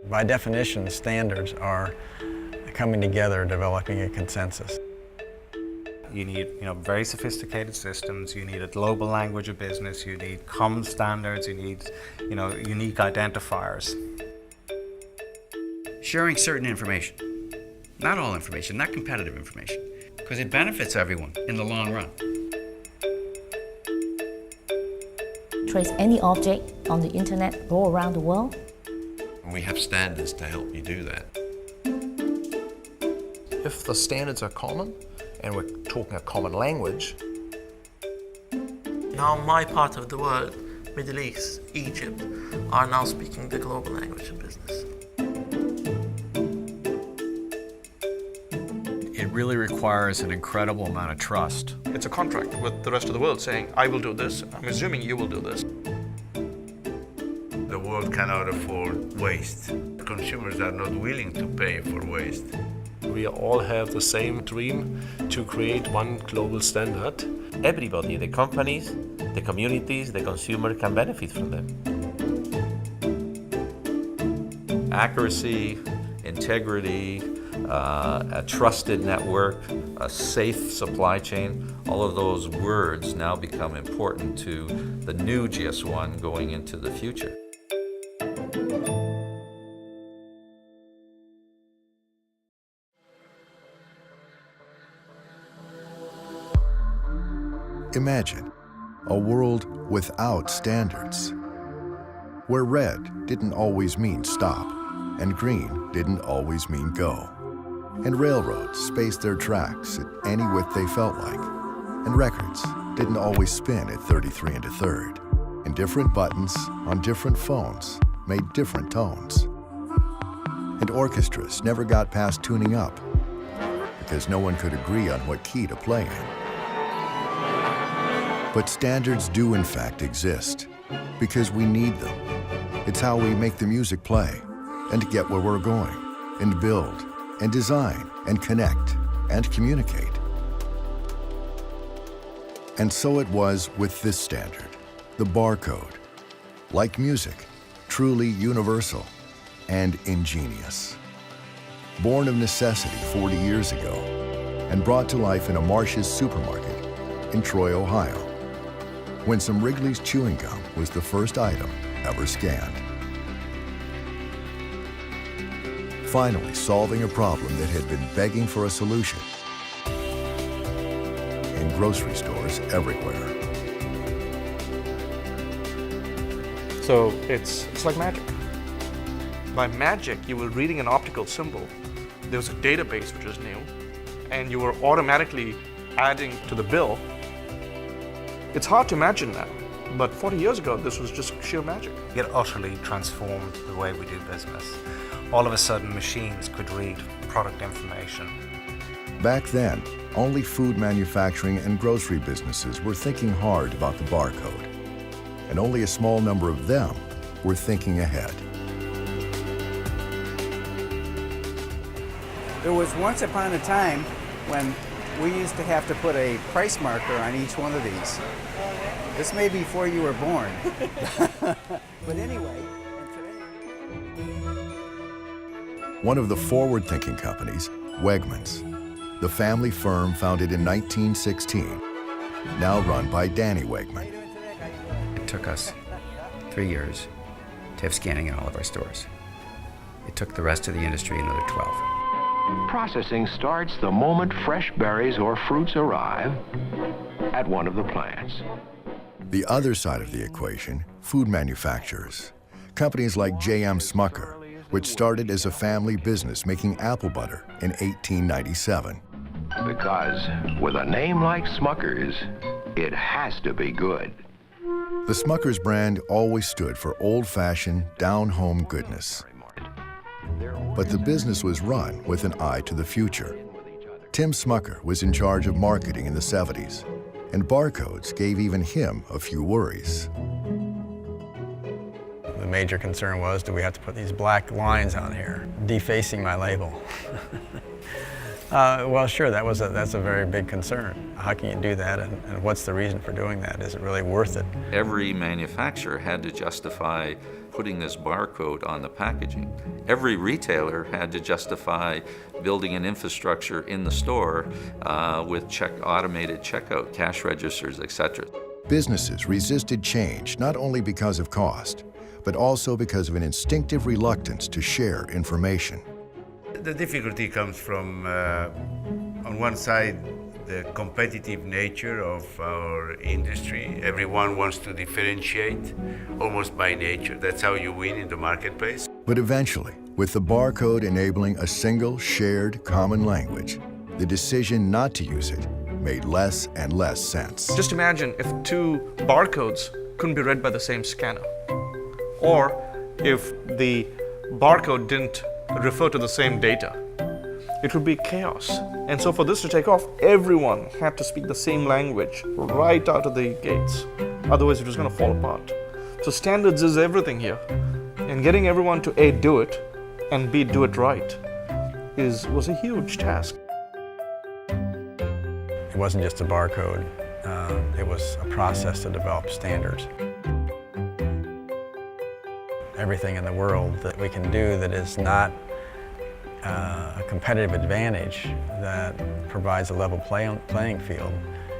By definition, standards are coming together, developing a consensus. You need, very sophisticated systems. You need a global language of business. You need common standards. You need, unique identifiers. Sharing certain information, not all information, not competitive information, because it benefits everyone in the long run. Trace any object on the internet all around the world. We have standards to help you do that. If the standards are common, and we're talking a common language. Now my part of the world, Middle East, Egypt, are now speaking the global language of business. It really requires an incredible amount of trust. It's a contract with the rest of the world saying, I will do this, I'm assuming you will do this. The world cannot afford waste. Consumers are not willing to pay for waste. We all have the same dream to create one global standard. Everybody, the companies, the communities, the consumer can benefit from them. Accuracy, integrity, a trusted network, a safe supply chain, all of those words now become important to the new GS1 going into the future. Imagine a world without standards, where red didn't always mean stop, and green didn't always mean go, and railroads spaced their tracks at any width they felt like, and records didn't always spin at 33 1/3, and different buttons on different phones made different tones. And orchestras never got past tuning up, because no one could agree on what key to play in. But standards do in fact exist, because we need them. It's how we make the music play, and get where we're going, and build, and design, and connect, and communicate. And so it was with this standard, the barcode. Like music, truly universal and ingenious. Born of necessity 40 years ago, and brought to life in a Marsh's supermarket in Troy, Ohio, when some Wrigley's chewing gum was the first item ever scanned. Finally solving a problem that had been begging for a solution in grocery stores everywhere. So it's like magic. By magic, you were reading an optical symbol. There was a database which was new, and you were automatically adding to the bill. It's hard to imagine now, but 40 years ago, this was just sheer magic. It utterly transformed the way we do business. All of a sudden, machines could read product information. Back then, only food manufacturing and grocery businesses were thinking hard about the barcode, and only a small number of them were thinking ahead. There was once upon a time when we used to have to put a price marker on each one of these. This may be before you were born. But anyway, One of the forward-thinking companies, Wegmans, the family firm founded in 1916, now run by Danny Wegman. It took us 3 years to have scanning in all of our stores. It took the rest of the industry another 12. Processing starts the moment fresh berries or fruits arrive at one of the plants. The other side of the equation, food manufacturers. Companies like J.M. Smucker, which started as a family business making apple butter in 1897. Because with a name like Smucker's, it has to be good. The Smucker's brand always stood for old-fashioned, down-home goodness. But the business was run with an eye to the future. Tim Smucker was in charge of marketing in the 70s, and barcodes gave even him a few worries. the major concern was, do we have to put these black lines on here, defacing my label? Well, sure, that's a very big concern. How can you do that, and what's the reason for doing that? Is it really worth it? Every manufacturer had to justify putting this barcode on the packaging. Every retailer had to justify building an infrastructure in the store with automated checkout, cash registers, etc. Businesses resisted change not only because of cost, but also because of an instinctive reluctance to share information. The difficulty comes from, on one side, the competitive nature of our industry. Everyone wants to differentiate, almost by nature. That's how you win in the marketplace. But eventually, with the barcode enabling a single, shared, common language, the decision not to use it made less and less sense. Just imagine if two barcodes couldn't be read by the same scanner, or if the barcode didn't refer to the same data. It would be chaos. And so for this to take off, everyone had to speak the same language right out of the gates. Otherwise it was going to fall apart. So standards is everything here. And getting everyone to A, do it, and B, do it right, was a huge task. It wasn't just a barcode. It was a process to develop standards. Everything in the world that we can do that is not a competitive advantage that provides a level playing field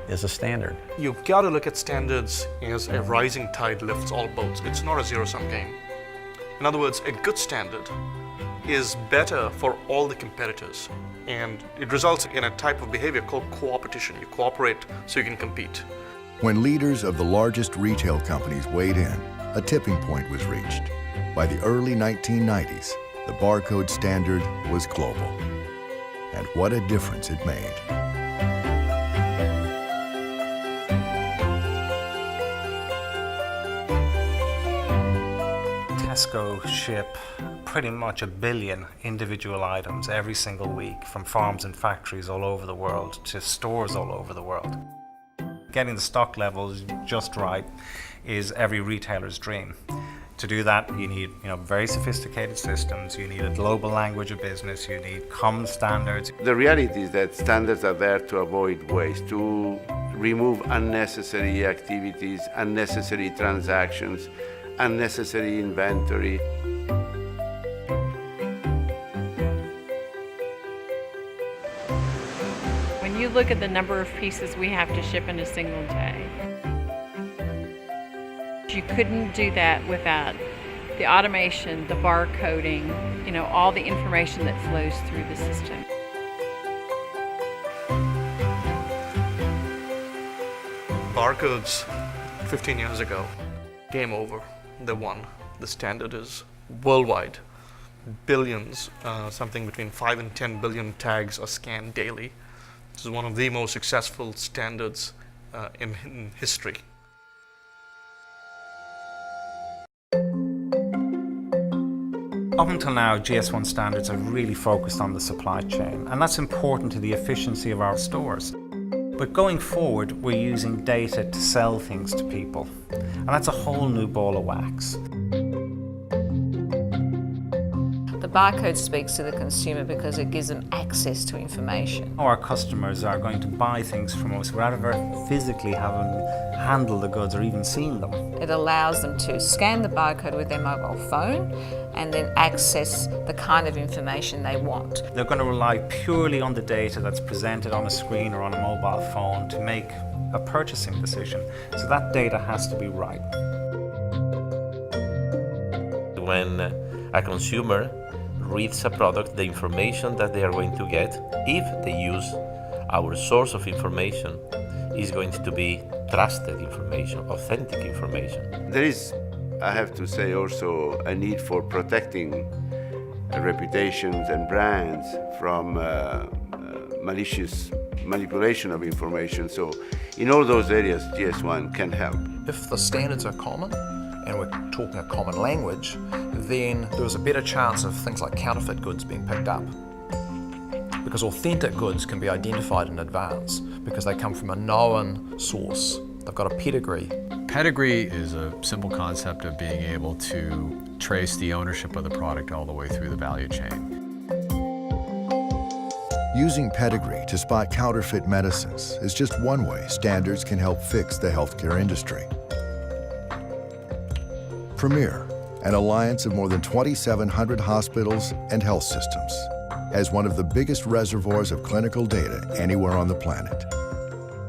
is a standard. You've got to look at standards as a rising tide lifts all boats. It's not a zero-sum game. In other words, a good standard is better for all the competitors, and it results in a type of behavior called cooperation. You cooperate so you can compete. When leaders of the largest retail companies weighed in, a tipping point was reached. By the early 1990s, the barcode standard was global. And what a difference it made. Tesco ship pretty much 1 billion individual items every single week from farms and factories all over the world to stores all over the world. Getting the stock levels just right is every retailer's dream. To do that, you need very sophisticated systems, you need a global language of business, you need common standards. The reality is that standards are there to avoid waste, to remove unnecessary activities, unnecessary transactions, unnecessary inventory. When you look at the number of pieces we have to ship in a single day, you couldn't do that without the automation, the barcoding, all the information that flows through the system. Barcodes 15 years ago, game over. They won. The standard is worldwide. Billions, something between 5 and 10 billion tags are scanned daily. This is one of the most successful standards in history. Up until now, GS1 standards are really focused on the supply chain, and that's important to the efficiency of our stores. But going forward, we're using data to sell things to people, and that's a whole new ball of wax. The barcode speaks to the consumer because it gives them access to information. Our customers are going to buy things from us without ever physically having handled the goods or even seen them. It allows them to scan the barcode with their mobile phone and then access the kind of information they want. They're going to rely purely on the data that's presented on a screen or on a mobile phone to make a purchasing decision. So that data has to be right. When a consumer reads a product, the information that they are going to get, if they use our source of information, is going to be trusted information, authentic information. There is, I have to say, also a need for protecting reputations and brands from malicious manipulation of information. So in all those areas, GS1 can help. If the standards are common, and we're talking a common language, then there's a better chance of things like counterfeit goods being picked up. Because authentic goods can be identified in advance because they come from a known source. They've got a pedigree. Pedigree is a simple concept of being able to trace the ownership of the product all the way through the value chain. Using pedigree to spot counterfeit medicines is just one way standards can help fix the healthcare industry. Premier, an alliance of more than 2,700 hospitals and health systems, has one of the biggest reservoirs of clinical data anywhere on the planet.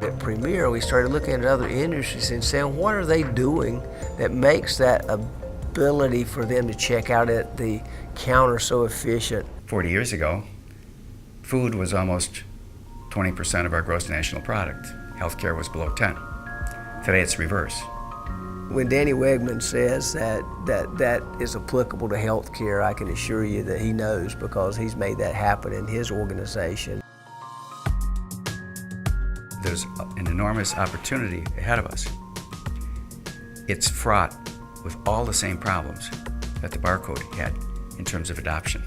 At Premier, we started looking at other industries and saying, what are they doing that makes that ability for them to check out at the counter so efficient? 40 years ago, food was almost 20% of our gross national product. Healthcare was below 10. Today it's reverse. When Danny Wegman says that is applicable to healthcare, I can assure you that he knows, because he's made that happen in his organization. There's an enormous opportunity ahead of us. It's fraught with all the same problems that the barcode had in terms of adoption.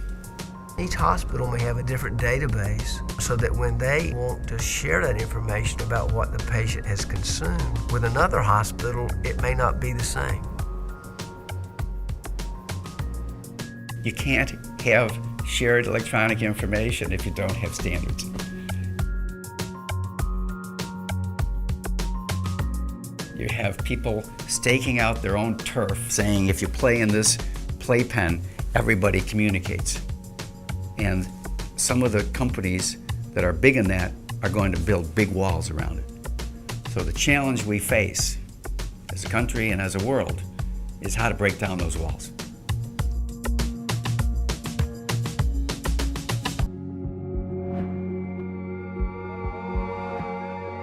Each hospital may have a different database, so that when they want to share that information about what the patient has consumed with another hospital, it may not be the same. You can't have shared electronic information if you don't have standards. You have people staking out their own turf, saying if you play in this playpen, everybody communicates. And some of the companies that are big in that are going to build big walls around it. So the challenge we face as a country and as a world is how to break down those walls.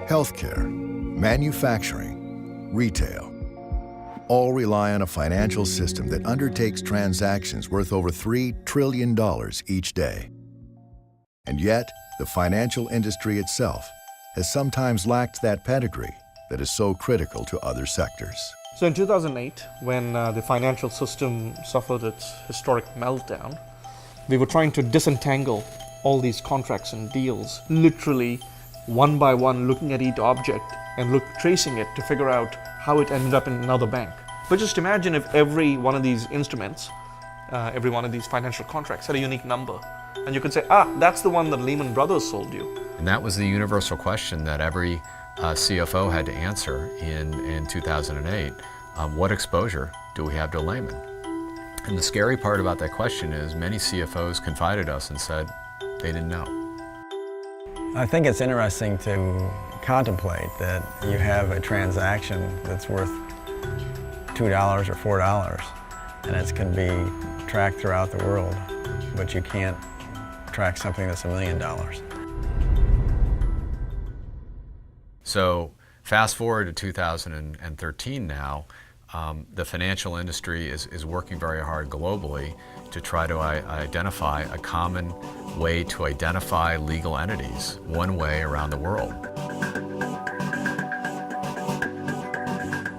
Healthcare, manufacturing, retail, all rely on a financial system that undertakes transactions worth over $3 trillion each day. And yet, the financial industry itself has sometimes lacked that pedigree that is so critical to other sectors. So in 2008, when the financial system suffered its historic meltdown, we were trying to disentangle all these contracts and deals, literally one by one, looking at each object and tracing it to figure out how it ended up in another bank. But just imagine if every one of these instruments, every one of these financial contracts had a unique number. And you could say, that's the one that Lehman Brothers sold you. And that was the universal question that every CFO had to answer in 2008. What exposure do we have to Lehman? And the scary part about that question is many CFOs confided us and said they didn't know. I think it's interesting to contemplate that you have a transaction that's worth $2 or $4, and it can be tracked throughout the world, but you can't track something that's $1 million. So fast forward to 2013 now, the financial industry is working very hard globally to try to identify a common way to identify legal entities, one way around the world.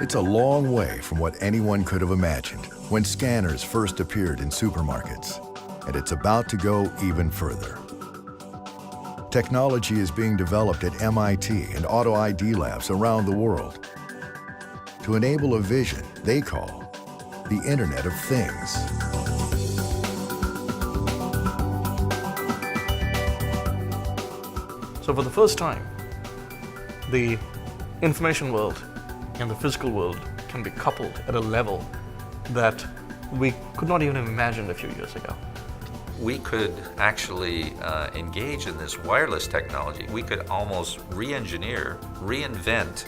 It's a long way from what anyone could have imagined when scanners first appeared in supermarkets, and it's about to go even further. Technology is being developed at MIT and auto ID labs around the world to enable a vision they call the Internet of Things. So for the first time, the information world and the physical world can be coupled at a level that we could not even have imagined a few years ago. We could actually engage in this wireless technology. We could almost re-engineer, reinvent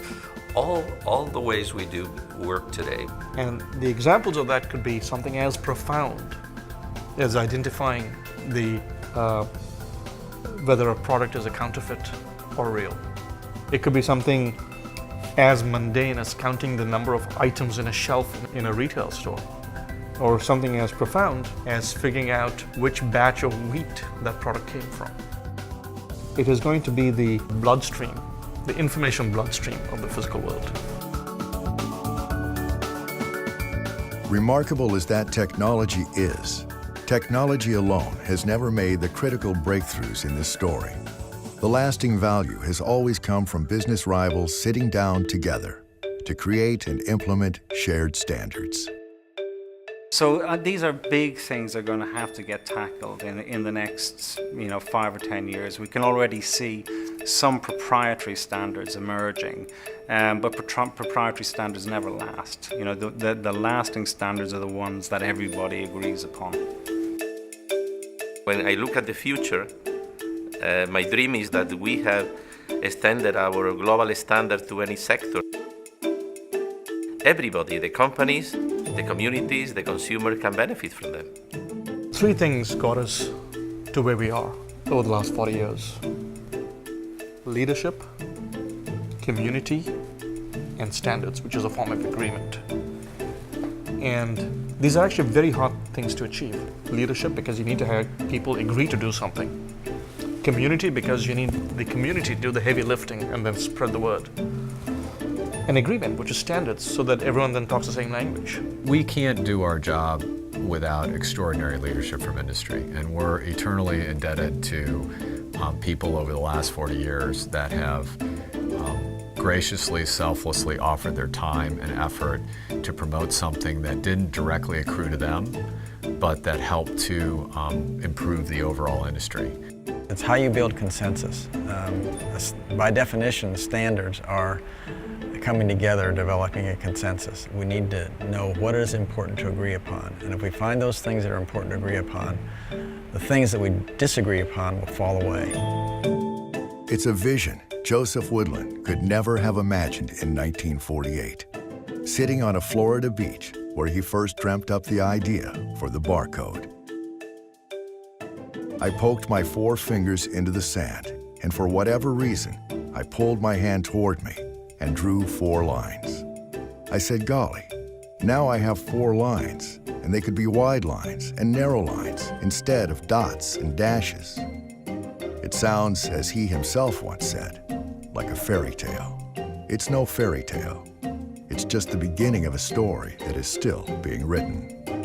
all the ways we do work today. And the examples of that could be something as profound as identifying whether a product is a counterfeit or real. It could be something as mundane as counting the number of items in a shelf in a retail store, or something as profound as figuring out which batch of wheat that product came from. It is going to be the bloodstream, the information bloodstream of the physical world. Remarkable as that technology is, technology alone has never made the critical breakthroughs in this story. The lasting value has always come from business rivals sitting down together to create and implement shared standards. So these are big things that are going to have to get tackled in the next 5 or 10 years. We can already see some proprietary standards emerging, but proprietary standards never last. The lasting standards are the ones that everybody agrees upon. When I look at the future, my dream is that we have extended our global standard to any sector. Everybody, the companies, the communities, the consumer can benefit from them. 3 things got us to where we are over the last 40 years. Leadership, community, and standards, which is a form of agreement. And these are actually very hard things to achieve. Leadership, because you need to have people agree to do something. Community, because you need the community to do the heavy lifting and then spread the word. An agreement, which is standards, so that everyone then talks the same language. We can't do our job without extraordinary leadership from industry, and we're eternally indebted to people over the last 40 years that have graciously, selflessly offered their time and effort to promote something that didn't directly accrue to them, but that helped to improve the overall industry. It's how you build consensus. By definition, standards are coming together, developing a consensus. We need to know what is important to agree upon. And if we find those things that are important to agree upon, the things that we disagree upon will fall away. It's a vision Joseph Woodland could never have imagined in 1948, sitting on a Florida beach where he first dreamt up the idea for the barcode. I poked my 4 fingers into the sand, and for whatever reason, I pulled my hand toward me and drew 4 lines. I said, golly, now I have 4 lines, and they could be wide lines and narrow lines instead of dots and dashes. It sounds, as he himself once said, like a fairy tale. It's no fairy tale. It's just the beginning of a story that is still being written.